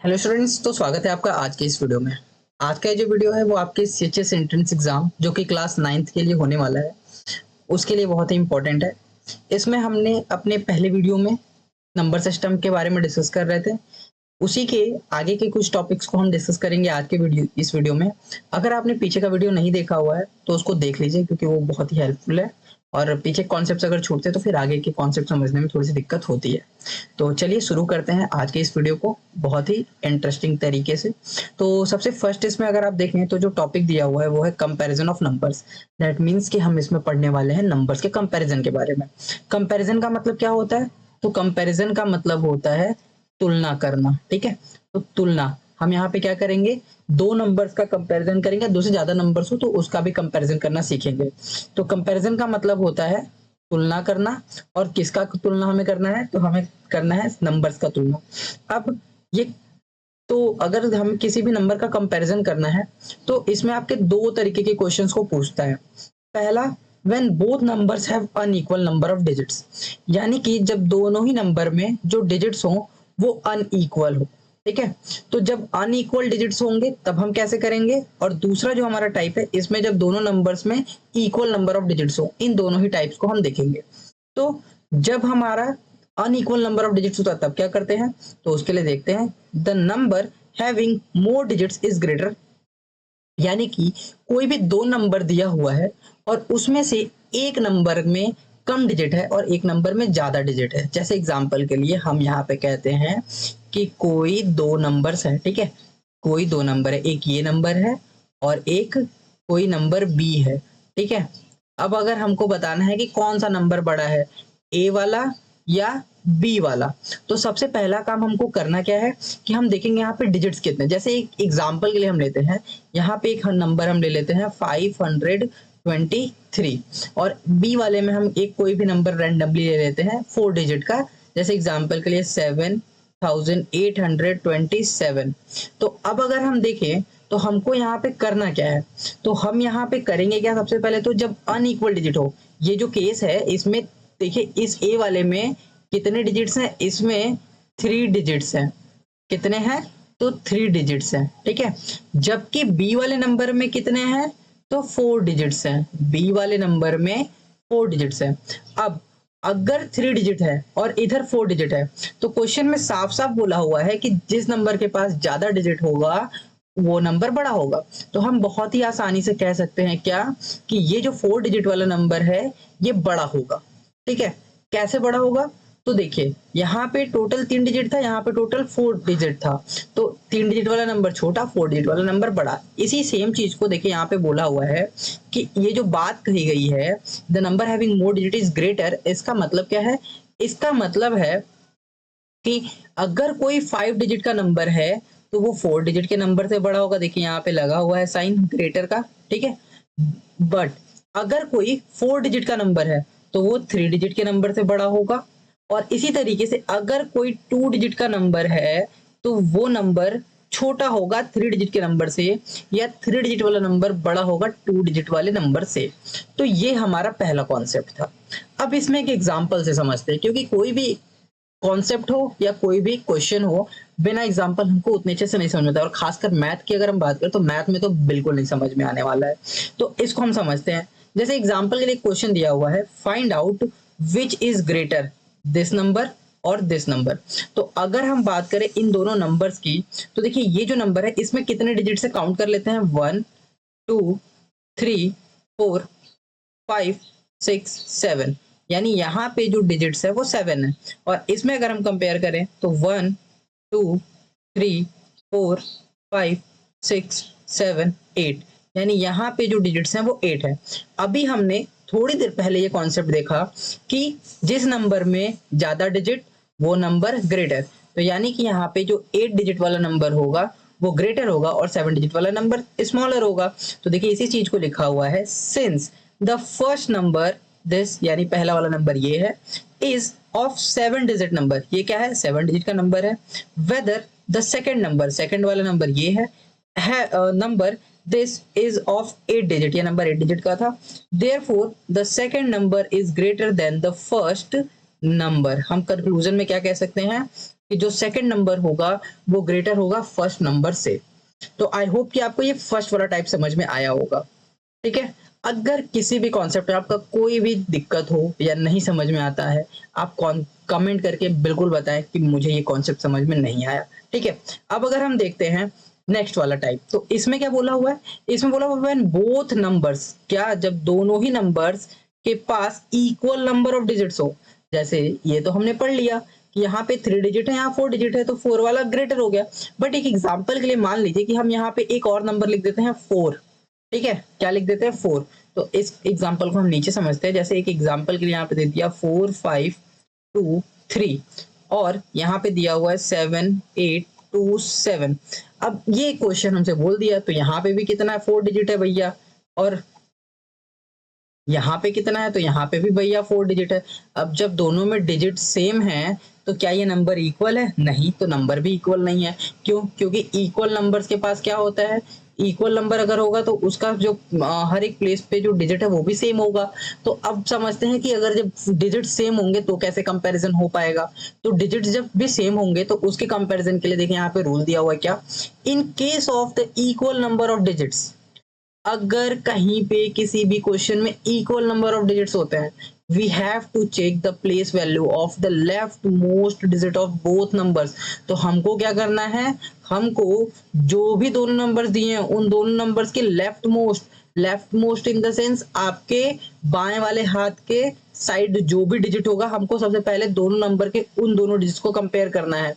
Hello students, तो स्वागत है आपका आज के इस वीडियो में। आज का ये जो वीडियो है वो आपके सीएचएस एंट्रेंस एग्जाम जो कि क्लास 9th के लिए होने वाला है, उसके लिए बहुत ही इंपॉर्टेंट है। इसमें हमने अपने पहले वीडियो में नंबर सिस्टम के बारे में डिस्कस कर रहे थे। उसी के आगे के कुछ टॉपिक्स को हम डिस्कस करेंगे आज के इस वीडियो में। अगर आपने पीछे का वीडियो नहीं देखा हुआ है तो उसको देख लीजिए, क्योंकि वो बहुत ही हेल्पफुल है। और पीछे कॉन्सेप्ट्स अगर छूटते तो फिर आगे के कॉन्सेप्ट समझने में थोड़ी सी दिक्कत होती है। तो चलिए शुरू करते हैं आज के इस वीडियो को बहुत ही इंटरेस्टिंग तरीके से। तो सबसे फर्स्ट इसमें अगर आप देखें तो जो टॉपिक दिया हुआ है वो है comparison of numbers. That means कि हम इसमें पढ़ने वाले हैं नंबर्स के कंपैरिजन के बारे में। कंपैरिजन का मतलब क्या होता है? तो कंपैरिजन का मतलब होता है तुलना करना। ठीक है, तो तुलना हम यहाँ पे क्या करेंगे, दो नंबर्स का कंपैरिजन करेंगे। दो से ज्यादा नंबर्स हो तो उसका भी कंपैरिजन करना सीखेंगे। तो कंपैरिजन का मतलब होता है तुलना करना। और किसका तुलना हमें करना है? तो हमें करना है नंबर्स का तुलना। अब ये, तो अगर हम किसी भी नंबर का कंपैरिजन करना है तो इसमें आपके दो तरीके के क्वेश्चंस को पूछता है। पहला, when both numbers have unequal number of digits, यानी कि जब दोनों ही नंबर में जो डिजिट्स हो वो अनइक्वल हो। ठीक है, तो जब अनइक्वल डिजिट्स होंगे तब हम कैसे करेंगे। और दूसरा जो हमारा टाइप है, इसमें जब दोनों नंबर्स में इक्वल नंबर ऑफ डिजिट्स हो, इन दोनों ही टाइप्स को हम देखेंगे। तो जब हमारा अनइक्वल नंबर ऑफ डिजिट्स होता है तब क्या करते हैं, तो उसके लिए देखते हैं the number having more digits is greater. यानी कि कोई भी दो नंबर दिया हुआ है और उसमें से एक नंबर में कम डिजिट है और एक नंबर में ज्यादा डिजिट है। जैसे एग्जांपल के लिए हम यहाँ पे कहते हैं कि कोई दो नंबर्स है। ठीक है, कोई दो नंबर है, एक ये नंबर है और एक कोई नंबर बी है। ठीक है, अब अगर हमको बताना है कि कौन सा नंबर बड़ा है, ए वाला या बी वाला, तो सबसे पहला काम हमको करना क्या है कि हम देखेंगे यहाँ पे डिजिट्स कितने। जैसे एक एग्जांपल के लिए हम लेते हैं, यहाँ पे एक नंबर हम ले लेते हैं 523 और बी वाले में हम एक कोई भी नंबर रैंडमली ले लेते हैं 4 डिजिट का। जैसे एग्जांपल के लिए 7827। तो अब अगर हम देखें तो हमको यहाँ पे करना क्या है, तो हम यहाँ पे करेंगे क्या, सबसे पहले तो जब अनइक्वल डिजिट हो, ये जो केस है इसमें देखिए इस ए वाले में कितने डिजिट्स हैं, इसमें 3 डिजिट्स हैं। कितने हैं? तो 3 डिजिट्स हैं। ठीक है, जबकि बी वाले नंबर में कितने हैं, तो 4 डिजिट्स हैं। बी वाले नंबर में 4 डिजिट्स हैं। अब अगर 3 डिजिट है और इधर 4 डिजिट है तो क्वेश्चन में साफ साफ बोला हुआ है कि जिस नंबर के पास ज्यादा डिजिट होगा वो नंबर बड़ा होगा। तो हम बहुत ही आसानी से कह सकते हैं क्या, कि ये जो 4 डिजिट वाला नंबर है ये बड़ा होगा। ठीक है, कैसे बड़ा होगा? तो देखिए यहाँ पे टोटल 3 डिजिट था, यहाँ पे टोटल 4 डिजिट था। तो 3 डिजिट वाला नंबर छोटा, 4 डिजिट वाला नंबर बड़ा। इसी सेम चीज को देखिए यहाँ पे बोला हुआ है कि ये जो बात कही गई है the number having more digit is greater, इसका मतलब क्या है? इसका मतलब है कि अगर कोई 5 डिजिट का नंबर है तो वो 4 डिजिट के नंबर से बड़ा होगा। देखिए यहाँ पे लगा हुआ है साइन ग्रेटर का। ठीक है, बट अगर कोई 4 डिजिट का नंबर है तो वो 3 डिजिट के नंबर से बड़ा होगा। और इसी तरीके से अगर कोई 2 डिजिट का नंबर है तो वो नंबर छोटा होगा 3 डिजिट के नंबर से, या 3 डिजिट वाला नंबर बड़ा होगा 2 डिजिट वाले नंबर से। तो ये हमारा पहला कॉन्सेप्ट था। अब इसमें एक एग्जांपल से समझते हैं, क्योंकि कोई भी कॉन्सेप्ट हो या कोई भी क्वेश्चन हो बिना एग्जांपल हमको उतने अच्छे से नहीं समझ में आता। और खासकर मैथ की अगर हम बात करें तो मैथ में तो बिल्कुल नहीं समझ में आने वाला है। तो इसको हम समझते हैं। जैसे एग्जांपल के लिए क्वेश्चन दिया हुआ है, find out which is greater, this number और दिस नंबर। तो अगर हम बात करें इन दोनों नंबर्स की, तो देखिए ये जो नंबर है इसमें कितने डिजिट से काउंट कर लेते हैं, 1 2 3 4 5 6 7। यानी यहाँ पे जो डिजिट्स है वो 7 है। और इसमें अगर हम कंपेयर करें तो 1 2 3 4 5 6 7 8, यानी यहाँ पे जो डिजिट्स हैं वो 8 है। अभी हमने थोड़ी देर पहले ये कॉन्सेप्ट देखा कि जिस नंबर में ज्यादा डिजिट वो नंबर ग्रेटर। तो यानी कि यहाँ पे जो 8 डिजिट वाला नंबर होगा वो ग्रेटर होगा और 7 डिजिट वाला नंबर स्मॉलर होगा। तो देखिए इसी चीज को लिखा हुआ है, since the first number this, यानी पहला वाला नंबर ये है, इज ऑफ 7 डिजिट नंबर, ये क्या है, 7 डिजिट का नंबर है। Whether the second number, second वाला नंबर ये है number this is of 8 digit, ये नंबर 8 डिजिट का था। Therefore the second number is greater than the first number. हम कंक्लूजन में क्या कह सकते हैं, कि जो सेकंड नंबर होगा वो ग्रेटर होगा फर्स्ट नंबर से। तो आई होप कि आपको ये फर्स्ट वाला टाइप समझ में आया होगा। ठीक है, अगर किसी भी कॉन्सेप्ट में आपका कोई भी दिक्कत हो या नहीं समझ में आता है, आप कमेंट करके बिल्कुल बताएं कि मुझे ये कॉन्सेप्ट समझ में नहीं आया। ठीक है, अब अगर हम देखते हैं नेक्स्ट वाला टाइप, तो इसमें क्या बोला हुआ है, इसमें बोला हुआ है बोथ नंबर्स, क्या जब दोनों ही नंबर्स के पास इक्वल नंबर ऑफ डिजिट्स हो। जैसे ये तो हमने पढ़ लिया कि यहाँ पे 3 डिजिट है, यहाँ 4 डिजिट है, तो 4 वाला ग्रेटर हो गया। बट एक एग्जांपल के लिए मान लीजिए कि हम यहाँ पे एक और नंबर लिख देते हैं 4। ठीक है, क्या लिख देते हैं 4। तो इस एग्जांपल को हम नीचे समझते हैं। जैसे एक एग्जांपल के लिए यहाँ पे दे दिया 4 5 2 3 और यहाँ पे दिया हुआ है 7 8 2 7। अब ये क्वेश्चन हमसे बोल दिया, तो यहाँ पे भी कितना है, 4 डिजिट है भैया, और यहाँ पे कितना है, तो यहाँ पे भी भैया 4 डिजिट है। अब जब दोनों में डिजिट सेम है तो क्या ये नंबर इक्वल है? नहीं, तो नंबर भी इक्वल नहीं है। क्यों? क्योंकि इक्वल नंबर्स के पास क्या होता है, इक्वल नंबर अगर होगा तो उसका जो हर एक प्लेस पे जो डिजिट है वो भी सेम होगा। तो अब समझते हैं कि अगर जब डिजिट सेम होंगे तो कैसे कंपैरिजन हो पाएगा। तो डिजिट जब भी सेम होंगे तो उसके कंपैरिजन के लिए देखिए यहाँ पे रूल दिया हुआ है क्या, in case of the equal number of digits, अगर कहीं पे किसी भी क्वेश्चन में इक्वल नंबर ऑफ डिजिट्स होते हैं, we have to check the place value of the left most digit of both numbers. तो हमको क्या करना है, हमको जो भी दोनों नंबर्स दिए हैं उन दोनों नंबर्स के left most in the sense आपके बाएं वाले हाथ के साइड जो भी डिजिट होगा, हमको सबसे पहले दोनों नंबर के उन दोनों डिजिट्स को कंपेयर करना है।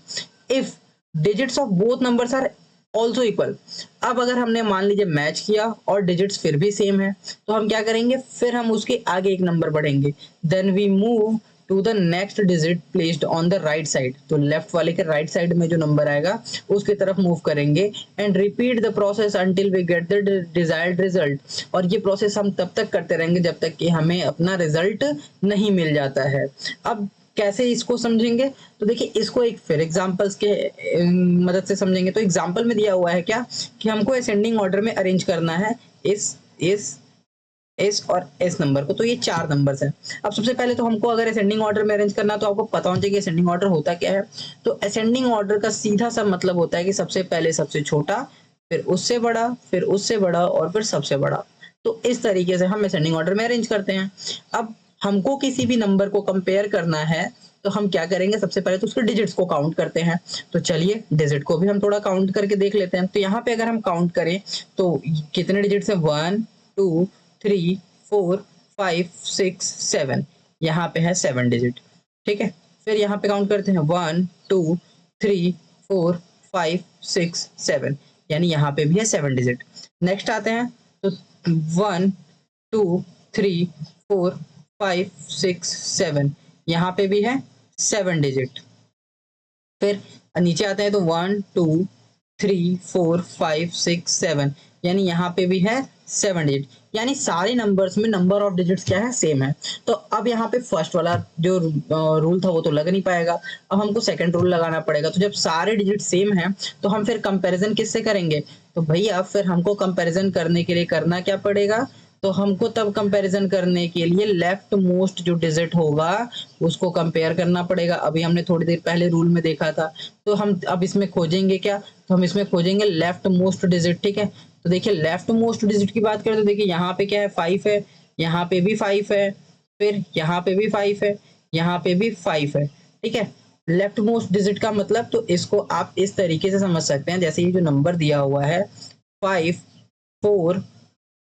If digits of both numbers are also equal, अब अगर हमने मान लीजिए मैच किया और डिजिट्स फिर भी सेम है, तो हम क्या करेंगे, फिर हम उसके आगे एक नंबर बढ़ेंगे। Then we move to the next digit placed on the right side, तो लेफ्ट वाले के राइट साइड में जो नंबर आएगा उसकी तरफ मूव करेंगे। And repeat the process until we get the desired result, और ये प्रोसेस हम तब तक करते रहेंगे जब तक कि हमें अपना रिजल्ट नहीं मिल जाता है। अब कैसे इसको समझेंगे, तो देखिए इसको एक फिर एग्जांपल्स के मदद से समझेंगे। तो एग्जांपल में दिया हुआ है क्या, कि हमको असेंडिंग ऑर्डर में अरेंज करना है इस और एस नंबर को, तो ये 4 नंबर्स हैं। अब सबसे पहले तो हमको अगर असेंडिंग ऑर्डर में अरेंज करना, तो आपको पता होना चाहिए कि असेंडिंग ऑर्डर होता क्या है। तो असेंडिंग ऑर्डर का सीधा सा मतलब होता है कि सबसे पहले सबसे छोटा, फिर उससे बड़ा, फिर उससे बड़ा और फिर सबसे बड़ा। तो इस तरीके से हम असेंडिंग ऑर्डर में अरेंज करते हैं। अब हमको किसी भी नंबर को कंपेयर करना है तो हम क्या करेंगे, सबसे पहले तो उसके डिजिट्स को काउंट करते हैं। तो चलिए डिजिट को भी हम थोड़ा काउंट करके देख लेते हैं। तो यहाँ पे अगर हम काउंट करें तो कितने डिजिट्स हैं, 1 2 3 4 5 6 7, यहाँ पे है 7 डिजिट। ठीक है, फिर यहाँ पे काउंट करते हैं 1 2 3 4 5 6 7, यानी यहाँ पे भी है 7 डिजिट। नेक्स्ट आते हैं तो 1 2 3 4 5 6 7, यहाँ पे भी है 7 डिजिट। फिर नीचे आते हैं तो 1 2 3 4 5 6 7, यानी यहाँ पे भी है 7 डिजिट। यानी सारे नंबर्स में नंबर ऑफ डिजिट्स क्या है, सेम है। तो अब यहाँ पे फर्स्ट वाला जो रूल था वो तो लग नहीं पाएगा, अब हमको सेकंड रूल लगाना पड़ेगा। तो जब सारे डिजिट सेम हैं तो हम फिर कंपैरिजन किससे करेंगे, तो भैया फिर हमको कंपैरिजन करने के लिए करना क्या पड़ेगा, तो हमको तब कंपैरिजन करने के लिए लेफ्ट मोस्ट जो डिजिट होगा उसको कंपेयर करना पड़ेगा। अभी हमने थोड़ी देर पहले रूल में देखा था। तो हम अब इसमें खोजेंगे क्या, तो हम इसमें खोजेंगे लेफ्ट मोस्ट डिजिट। ठीक है, तो देखिए लेफ्ट मोस्ट डिजिट की बात करें तो देखिए यहाँ पे क्या है, 5 है, यहाँ पे भी 5 है, फिर यहाँ पे भी 5 है, यहाँ पे भी 5 है। ठीक है, लेफ्ट मोस्ट डिजिट का मतलब, तो इसको आप इस तरीके से समझ सकते हैं, जैसे ये जो नंबर दिया हुआ है 5 4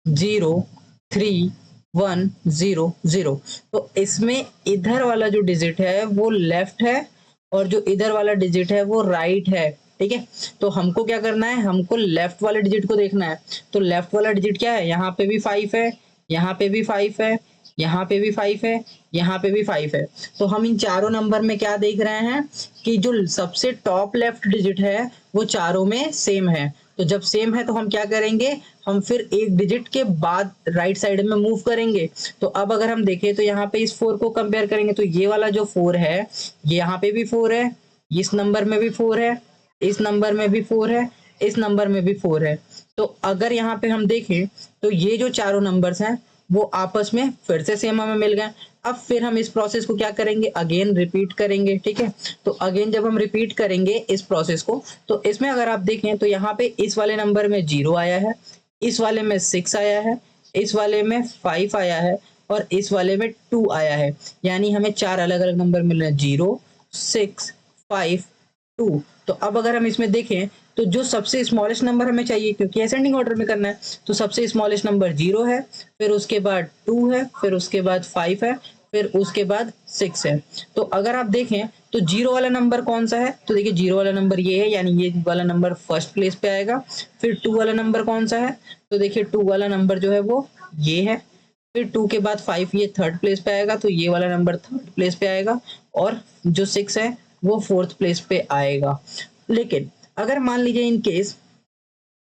0 3 1 0 0, तो इसमें इधर वाला जो डिजिट है वो लेफ्ट है और जो इधर वाला डिजिट है वो राइट है। ठीक है, तो हमको क्या करना है, हमको लेफ्ट वाले डिजिट को देखना है। तो लेफ्ट वाला डिजिट क्या है, यहाँ पे भी 5 है, यहाँ पे भी 5 है, यहाँ पे भी 5 है, यहाँ पे भी 5 है। तो हम इन चारों नंबर में क्या देख रहे हैं कि जो सबसे टॉप लेफ्ट डिजिट है वो चारों में सेम है। तो जब सेम है तो हम क्या करेंगे, हम फिर एक डिजिट के बाद राइट साइड में मूव करेंगे। तो अब अगर हम देखें तो यहाँ पे इस 4 को कंपेयर करेंगे, तो ये वाला जो 4 है ये यहाँ पे भी 4 है, इस नंबर में भी 4 है, इस नंबर में भी 4 है, इस नंबर में भी 4 है। तो अगर यहाँ पे हम देखें तो ये जो चारों नंबर्स हैं वो आपस में फिर से सेम हमें मिल गए। अब फिर हम इस प्रोसेस को क्या करेंगे, अगेन रिपीट करेंगे, ठीक है। तो अगेन जब हम रिपीट करेंगे इस प्रोसेस को, तो इसमें अगर आप देखें तो यहाँ पे इस वाले नंबर में 0 आया है, इस वाले में 6 आया है, इस वाले में 5 आया है और इस वाले में 2 आया है। यानी हमें 4 अलग अलग नंबर मिल रहे हैं, 0, 6, 5, 2। तो अब अगर हम इसमें देखें तो जो सबसे स्मॉलेस्ट नंबर हमें चाहिए, क्योंकि असेंडिंग ऑर्डर में करना है, तो सबसे स्मॉलेस्ट नंबर 0 है, फिर उसके बाद 2 है, फिर उसके बाद 5 है, फिर उसके बाद 6 है। तो अगर आप देखें तो 0 वाला नंबर कौन सा है, तो देखिए 0 वाला नंबर ये है, यानी ये वाला नंबर फर्स्ट प्लेस पे आएगा। फिर 2 वाला नंबर कौन सा है, तो देखिए 2 वाला नंबर जो है वो ये है। फिर 2 के बाद 5 ये थर्ड प्लेस पे आएगा, तो ये वाला नंबर थर्ड प्लेस पे आएगा। और जो 6 है वो फोर्थ प्लेस पे आएगा। लेकिन अगर मान लीजिए इन केस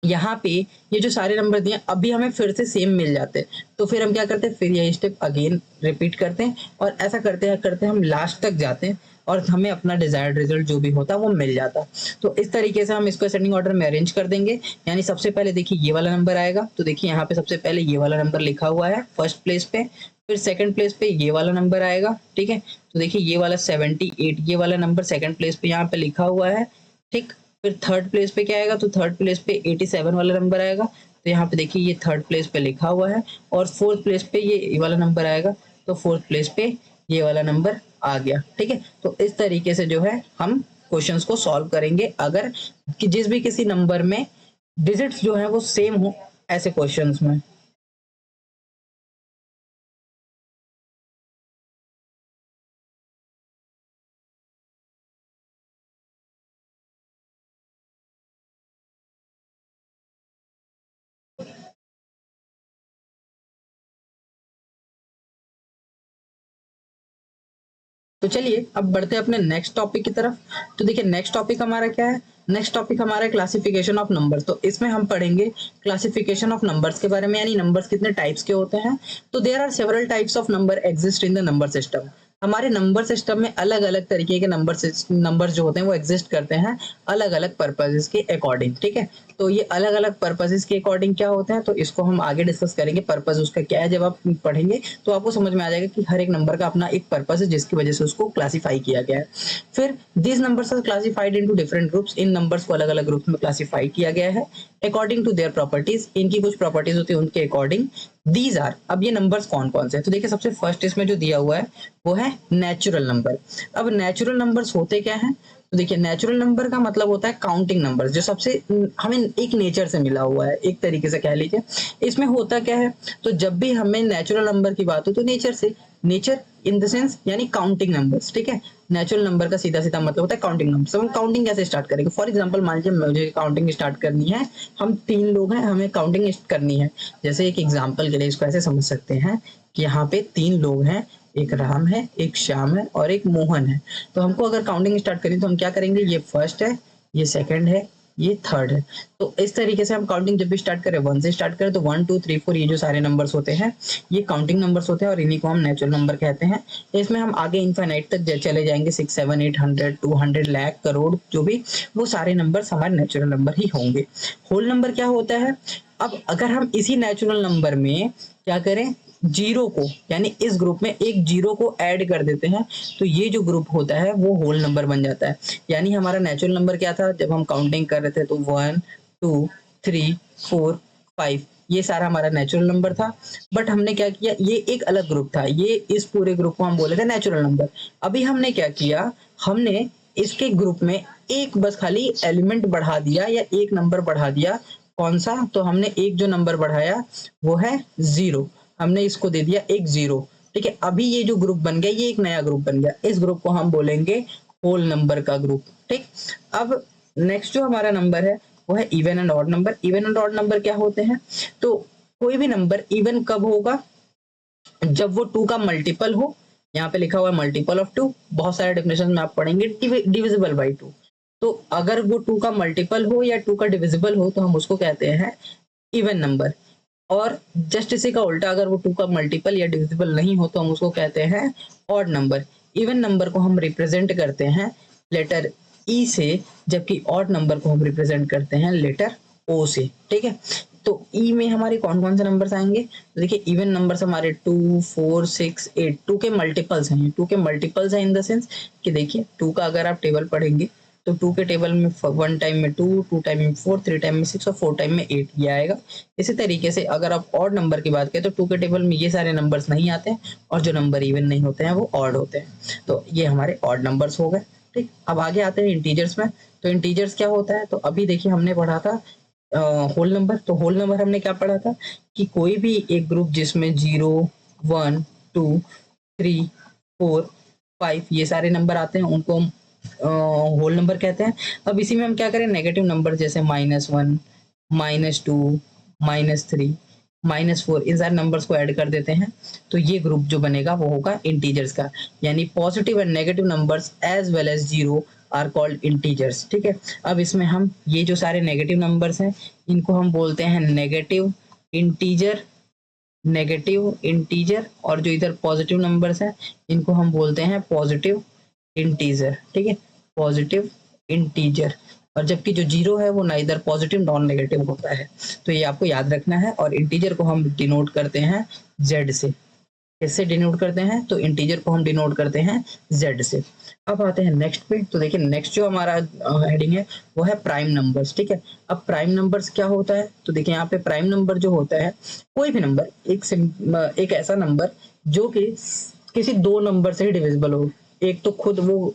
यहाँ पे ये जो सारे नंबर दिए अभी हमें फिर से सेम मिल जाते हैं, तो फिर हम क्या करते हैं, फिर यही स्टेप अगेन रिपीट करते हैं और ऐसा करते करते हम लास्ट तक जाते हैं और हमें अपना डिजायर्ड रिजल्ट जो भी होता है वो मिल जाता है। तो इस तरीके से हम इसको असेंडिंग ऑर्डर में अरेंज कर देंगे। यानी सबसे पहले देखिए ये वाला नंबर आएगा, तो देखिए यहाँ पे सबसे पहले ये वाला नंबर लिखा हुआ है फर्स्ट प्लेस पे। फिर सेकंड प्लेस पे ये वाला नंबर आएगा, ठीक है। तो देखिए ये वाला 78 ये वाला नंबर सेकंड प्लेस पे यहाँ पे लिखा हुआ है, ठीक। फिर थर्ड प्लेस पे क्या आएगा, तो थर्ड प्लेस पे 87 वाला नंबर आएगा, तो यहाँ पे देखिए ये थर्ड प्लेस पे लिखा हुआ है। और फोर्थ प्लेस पे ये वाला नंबर आएगा, तो फोर्थ प्लेस पे ये वाला नंबर आ गया, ठीक है। तो इस तरीके से जो है हम क्वेश्चंस को सॉल्व करेंगे, अगर कि जिस भी किसी नंबर में डिजिट्स जो है वो सेम हो ऐसे क्वेश्चंस में। तो चलिए अब बढ़ते हैं अपने नेक्स्ट टॉपिक की तरफ। तो देखिए नेक्स्ट टॉपिक हमारा क्या है, नेक्स्ट टॉपिक हमारा है क्लासिफिकेशन ऑफ नंबर्स। तो इसमें हम पढ़ेंगे क्लासिफिकेशन ऑफ नंबर्स के बारे में, यानी नंबर्स कितने टाइप्स के होते हैं। तो there are several types of number exist in the number system. हमारे नंबर सिस्टम में अलग अलग तरीके के नंबर्स जो होते हैं वो एग्जिस्ट करते हैं अलग अलग पर्पसेस के अकॉर्डिंग, ठीक है। तो ये अलग अलग पर्पसेस के अकॉर्डिंग क्या होते हैं, तो इसको हम आगे डिस्कस करेंगे। पर्पस उसका क्या है, जब आप पढ़ेंगे तो आपको समझ में आ जाएगा कि हर एक नंबर का अपना एक पर्पस है जिसकी वजह से उसको क्लासिफाई किया गया है। फिर this numbers are classified into different groups. इन नंबर्स को अलग अलग ग्रुप्स में क्लासिफाई किया गया है अकॉर्डिंग टू देयर प्रॉपर्टीज। इनकी कुछ प्रॉपर्टीज होती है उनके अकॉर्डिंग। दीज आर, अब ये नंबर्स कौन कौन से हैं, तो देखिए सबसे फर्स्ट इसमें जो दिया हुआ है वो है नेचुरल नंबर। अब नेचुरल नंबर्स होते क्या हैं, तो देखिए नेचुरल नंबर का मतलब होता है काउंटिंग नंबर, जो सबसे हमें एक नेचर से मिला हुआ है, एक तरीके से कह लीजिए। इसमें होता क्या है, तो जब भी हमें नेचुरल नंबर की बात हो तो नेचर से, नेचर इन द सेंस यानी काउंटिंग नंबर्स, ठीक है। नेचुरल नंबर का सीधा सीधा मतलब होता है काउंटिंग नंबर। तो हम काउंटिंग कैसे स्टार्ट करेंगे, फॉर एग्जांपल मान लीजिए मुझे काउंटिंग स्टार्ट करनी है, हम 3 लोग हैं, हमें काउंटिंग करनी है। जैसे एक एग्जांपल के लिए इसको ऐसे समझ सकते हैं कि यहाँ पे 3 लोग हैं, एक राम है, एक श्याम है और एक मोहन है। तो हमको अगर काउंटिंग स्टार्ट करें तो हम क्या करेंगे, ये फर्स्ट है, ये सेकंड है, ये थर्ड है। तो इस तरीके से हम काउंटिंग जब भी स्टार्ट करें 1 से स्टार्ट करें, तो 1 2 3 4 ये जो सारे नंबर्स होते हैं ये काउंटिंग नंबर्स होते हैं और इन्हीं को हम नेचुरल नंबर कहते हैं। इसमें हम आगे इनफाइनाइट तक चले जाएंगे, 6 7 8 100 200 लाख करोड़ जो भी, वो सारे नंबर्स हमारे नेचुरल नंबर ही होंगे। होल नंबर क्या होता है, अब अगर हम इसी नेचुरल नंबर में क्या करें, जीरो को, यानी इस ग्रुप में एक जीरो को ऐड कर देते हैं, तो ये जो ग्रुप होता है वो होल नंबर बन जाता है। यानी हमारा नेचुरल नंबर क्या था जब हम काउंटिंग कर रहे थे, तो 1 2 3 4 5 ये सारा हमारा नेचुरल नंबर था। बट हमने क्या किया, ये एक अलग ग्रुप था, ये इस पूरे ग्रुप को हम बोले थे नेचुरल नंबर। अभी हमने क्या किया, हमने इसके ग्रुप में एक बस खाली एलिमेंट बढ़ा दिया या एक नंबर बढ़ा दिया। कौन सा, तो हमने एक जो नंबर बढ़ाया वो है 0, हमने इसको दे दिया एक 0, ठीक है। अभी ये जो ग्रुप बन गया ये एक नया ग्रुप बन गया, इस ग्रुप को हम बोलेंगे होल नंबर का ग्रुप, ठीक। अब नेक्स्ट जो हमारा नंबर है वो है even and odd number. Even and odd number क्या होते हैं, तो कोई भी नंबर इवन कब होगा, जब वो 2 का मल्टीपल हो। यहाँ पे लिखा हुआ है मल्टीपल ऑफ 2, बहुत सारे डेफिनेशन में आप पढ़ेंगे, डिविजिबल बाई 2। तो अगर वो 2 का मल्टीपल हो या 2 का डिविजिबल हो तो हम उसको कहते हैं इवन नंबर। और जस्ट इसी का उल्टा, अगर वो 2 का मल्टीपल या डिविजिबल नहीं हो तो हम उसको कहते हैं ऑड नंबर। इवन नंबर को हम रिप्रेजेंट करते हैं लेटर ई से, जबकि ऑड नंबर को हम रिप्रेजेंट करते हैं लेटर ओ से, ठीक है। तो ई में हमारे कौन कौन से नंबर्स आएंगे, तो देखिए इवन नंबर्स हमारे 2 4 6 8, 2 के मल्टीपल्स हैं, 2 के मल्टीपल्स हैं इन द सेंस कि देखिए 2 का अगर आप टेबल पढ़ेंगे तो 2 के टेबल में 1 टाइम में 2, 2 टाइम में 4, 3 टाइम में 6 और 4 टाइम में 8 ये आएगा। इसी तरीके से अगर आप ऑड नंबर की बात करें तो 2 के टेबल में ये सारे नंबर्स नहीं आते हैं और जो नंबर इवन नहीं होते हैं वो ऑड होते हैं। तो ये हमारे ऑड नंबर्स हो गए। ठीक, अब आगे आते हैं इंटीजर्स में। तो इंटीजर्स क्या होता है, तो अभी देखिए हमने पढ़ा था होल नंबर। तो होल नंबर हमने क्या पढ़ा था कि कोई भी एक ग्रुप जिसमें 0 1 2 3 4 5 ये सारे नंबर आते हैं उनको हम होल नंबर कहते हैं। अब इसी में हम क्या करें, नेगेटिव नंबर जैसे -1 -2 -3 -4 इन सारे नंबर्स को ऐड कर देते हैं तो ये ग्रुप जो बनेगा वो होगा इंटीजर्स का। यानी positive and negative numbers as well as zero are called integers. ठीक है, अब इसमें हम ये जो सारे नेगेटिव नंबर्स हैं इनको हम बोलते हैं नेगेटिव इंटीजर, नेगेटिव इंटीजर, और जो इधर पॉजिटिव नंबर्स हैं इनको हम बोलते हैं पॉजिटिव इंटीजर। ठीक है, पॉजिटिव इंटीजर। और जबकि जो जीरो है वो ना इधर पॉजिटिव नॉन नेगेटिव होता है, तो ये आपको याद रखना है। और इंटीजर को हम डिनोट करते हैं जेड से। किससे डिनोट करते हैं, तो इंटीजर को हम डिनोट करते हैं जेड से। अब आते हैं नेक्स्ट पे। तो देखिए नेक्स्ट जो हमारा हेडिंग है वो है प्राइम नंबर्स। ठीक है, अब प्राइम नंबर्स क्या होता है, तो देखिए यहाँ पे प्राइम नंबर जो होता है कोई भी नंबर, एक ऐसा नंबर जो कि किसी दो नंबर से ही डिविजिबल हो। एक तो खुद वो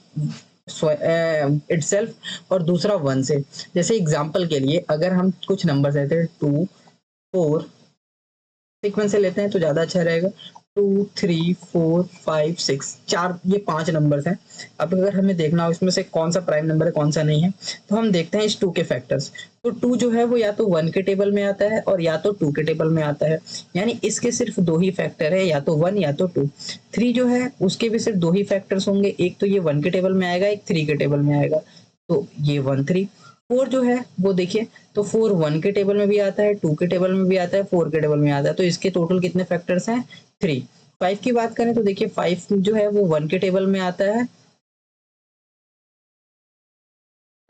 इटसेल्फ और दूसरा 1 से। जैसे एग्जांपल के लिए अगर हम कुछ नंबर लेते हैं 2 4 सीक्वेंस से लेते हैं तो ज्यादा अच्छा रहेगा। 2 3 4 5 6 4 ये 5 नंबर्स हैं। अब अगर हमें देखना हो इसमें से कौन सा प्राइम नंबर है कौन सा नहीं है, तो हम देखते हैं इस 2 के फैक्टर्स। तो 2 जो है वो या तो 1 के टेबल में आता है और या तो 2 के टेबल में आता है, यानी इसके सिर्फ दो ही फैक्टर है, या तो 1 या तो 2। 3 जो है उसके भी सिर्फ दो ही फैक्टर्स होंगे, एक तो ये 1 के टेबल में आएगा, एक 3 के टेबल में आएगा, तो ये 1 3। 4 जो है वो देखिए, तो 4 1 के टेबल में भी आता है, 2 के टेबल में भी आता है, 4 के टेबल में आता है, तो इसके टोटल कितने फैक्टर्स हैं, 3। 5 की बात करें तो देखिए 5 जो है वो 1 के टेबल में आता है,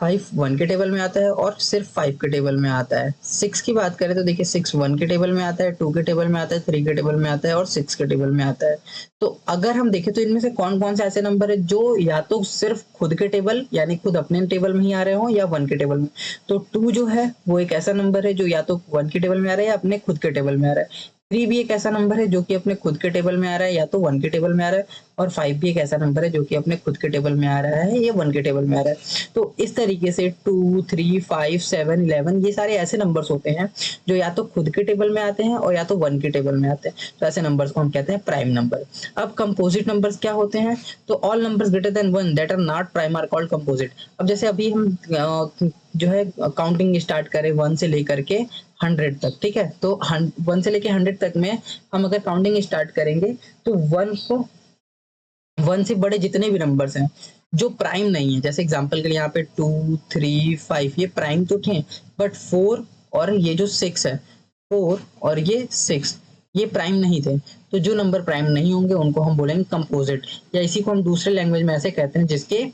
5 1 के टेबल में आता है और सिर्फ 5 के टेबल में आता है। 6 की बात करें तो देखिए 6 1 के टेबल में आता है, 2 के टेबल में आता है, 3 के टेबल में आता है और 6 के टेबल में आता है। तो अगर हम देखें तो इनमें से कौन कौन से ऐसे नंबर है जो या तो सिर्फ खुद के टेबल यानी खुद अपने टेबल में ही आ रहे हो या 1 के टेबल में। तो 2 जो है वो एक ऐसा नंबर है जो या तो 1 के टेबल में आ रहा है या अपने खुद के टेबल में आ रहा है। 3 भी एक ऐसा नंबर है जो कि अपने खुद के टेबल में आ रहा है या तो 1 के टेबल में आ रहा है, और 5 भी एक ऐसा नंबर है जो कि अपने खुद के टेबल में आ रहा है या 1 के टेबल में आ रहा है। तो इस तरीके से 2 3 5 7 11 ये सारे ऐसे नंबर्स होते हैं जो या तो खुद के टेबल में आते हैं और या तो 1 के टेबल में आते हैं, तो ऐसे नंबर्स को हम कहते हैं प्राइम नंबर। अब कंपोजिट नंबर्स क्या होते हैं, तो all numbers greater than 1 that are not prime are called composite. अब जैसे अभी हम जो है काउंटिंग स्टार्ट करें 1 से लेकर के 100 तक, ठीक है, तो 1 से लेके 100 तक में हम अगर काउंटिंग स्टार्ट करेंगे तो 1 से बड़े जितने भी नंबर्स हैं जो प्राइम नहीं है, जैसे एग्जांपल के लिए यहाँ पे 2 3 5 ये प्राइम तो थे, बट 4 और ये जो 6 है, 4 और ये 6 ये प्राइम नहीं थे। तो जो नंबर प्राइम नहीं होंगे उनको हम बोलेंगे कंपोजिट, या इसी को हम दूसरे लैंग्वेज में ऐसे कहते हैं जिसके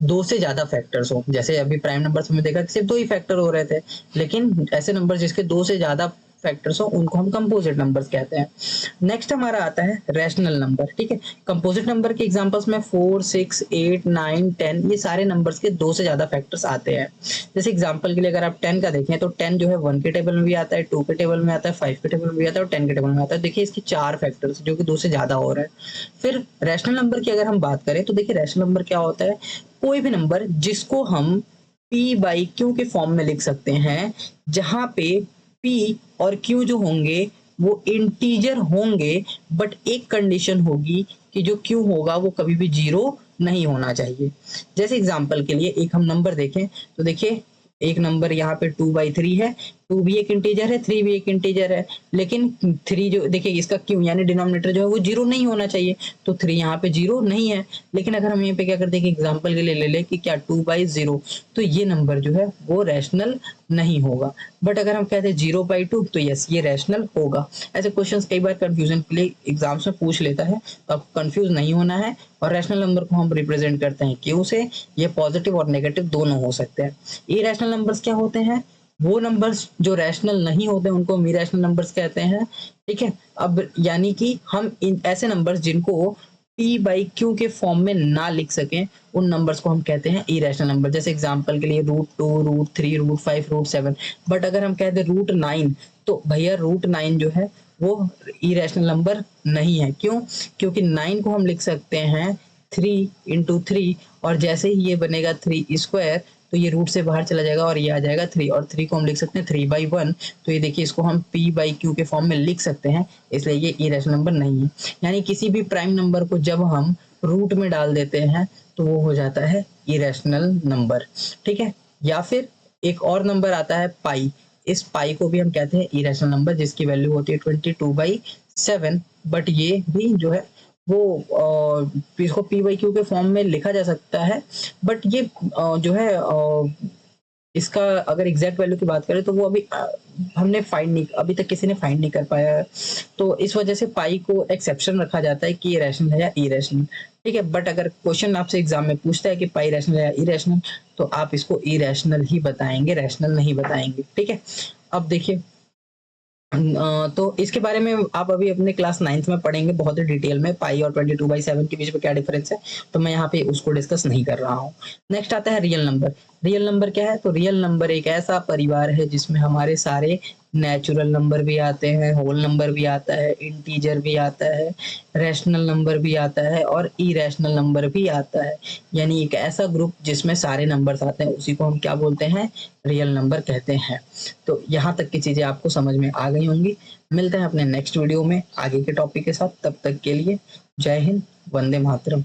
2 से ज्यादा फैक्टर्स हो। जैसे अभी प्राइम नंबर्स में देखा कि सिर्फ 2 ही फैक्टर हो रहे थे, लेकिन ऐसे नंबर जिसके 2 से ज्यादा फैक्टर्स हो उनको हम कंपोजिट नंबर्स कहते हैं। नेक्स्ट हमारा आता है रैशनल नंबर। ठीक है, कंपोजिट नंबर के एग्जांपल्स में 4 6 8 9 10 ये सारे नंबर्स के 2 से ज्यादा फैक्टर्स आते हैं। जैसे एग्जांपल के लिए अगर आप 10 का देखें तो 10 जो है 1 के टेबल में भी आता है, 2 के टेबल में आता है, 5 के टेबल में भी आता है और 10 के टेबल में आता है। देखिए इसके 4 फैक्टर्स जो कि 2 से ज्यादा हो रहा है। फिर रैशनल नंबर की अगर हम बात करें तो देखिए रैशनल नंबर क्या होता है, कोई भी नंबर जिसको हम p बाई क्यू के फॉर्म में लिख सकते हैं, जहां पे p और q जो होंगे वो इंटीजर होंगे, बट एक कंडीशन होगी कि जो q होगा वो कभी भी 0 नहीं होना चाहिए। जैसे एग्जांपल के लिए एक हम नंबर देखें तो देखिए एक नंबर यहाँ पे 2/3 है, 2 भी एक इंटीजर है, 3 भी एक इंटीजर है, लेकिन 3 जो देखिए इसका क्यों यानी डिनोमिनेटर जो है वो 0 नहीं होना चाहिए, तो 3 यहाँ पे 0 नहीं है। लेकिन अगर हम यहाँ पे क्या करते हैं कि एग्जांपल के लिए ले ले कि क्या 2/0, तो ये नंबर जो है वो रैशनल नहीं होगा। बट अगर हम कहते हैं 0/2 तो यस ये रैशनल होगा। ऐसे क्वेश्चंस कई बार कंफ्यूजन के लिए एग्जाम्स में पूछ लेता है, तो आपको कंफ्यूज नहीं होना है। और रैशनल नंबर को हम रिप्रेजेंट करते हैं क्यू से, ये पॉजिटिव और नेगेटिव दोनों हो सकते हैं। इरेशनल नंबर्स क्या होते हैं, वो नंबर्स जो रैशनल नहीं होते उनको हम इरेशनल नंबर्स कहते हैं। ठीक है, अब यानी कि हम इन ऐसे नंबर्स जिनको पी बाई क्यू के फॉर्म में ना लिख सकें उन नंबर्स को हम कहते हैं इरेशनल नंबर। जैसे एग्जांपल के लिए √2, √3, √5, √7। बट अगर हम कहते √9 तो भैया √9 जो है वो इरेशनल नंबर नहीं है। क्यों? क्योंकि 9 को हम लिख सकते हैं 3 × 3 और जैसे ही ये बनेगा 3² तो ये रूट से बाहर चला जाएगा और ये आ जाएगा 3 और 3 को हम लिख सकते हैं 3/1। तो ये देखिए इसको हम p बाई क्यू के फॉर्म में लिख सकते हैं, इसलिए ये इरेशनल नंबर नहीं है। यानी किसी भी प्राइम नंबर को जब हम रूट में डाल देते हैं तो वो हो जाता है इरेशनल नंबर। ठीक है, या फिर एक और नंबर आता है पाई। इस पाई को भी हम कहते हैं इरेशनल नंबर जिसकी वैल्यू होती है 22/7। बट ये भी जो है वो इसको पी बाई क्यू के फॉर्म में लिखा जा सकता है। बट ये जो है इसका अगर एग्जैक्ट वैल्यू की बात करें तो वो हमने फाइंड नहीं, अभी तक किसी ने फाइंड नहीं कर पाया है। तो इस वजह से पाई को एक्सेप्शन रखा जाता है कि ये रैशनल है या इरेशनल। ठीक है, बट अगर क्वेश्चन आपसे एग्जाम में पूछता है कि पाई रैशनल है या इरेशनल तो आप इसको इरेशनल ही बताएंगे, रैशनल नहीं बताएंगे। ठीक है, अब देखिए तो इसके बारे में आप अभी अपने क्लास 9th में पढ़ेंगे बहुत ही डिटेल में, पाई और 22/7 के बीच में क्या डिफरेंस है, तो मैं यहाँ पे उसको डिस्कस नहीं कर रहा हूँ। नेक्स्ट आता है रियल नंबर। रियल नंबर क्या है? तो रियल नंबर एक ऐसा परिवार है जिसमें हमारे सारे नेचुरल नंबर भी आते हैं, होल नंबर भी आता है, इंटीजर भी आता है, रैशनल नंबर भी आता है और इरेशनल नंबर भी आता है। यानी एक ऐसा ग्रुप जिसमें सारे नंबर्स आते हैं उसी को हम क्या बोलते हैं? रियल नंबर कहते हैं। तो यहाँ तक की चीजें आपको समझ में आ गई होंगी। मिलते हैं अपने नेक्स्ट वीडियो में आगे के टॉपिक के साथ, तब तक के लिए जय हिंद, वंदे मातरम।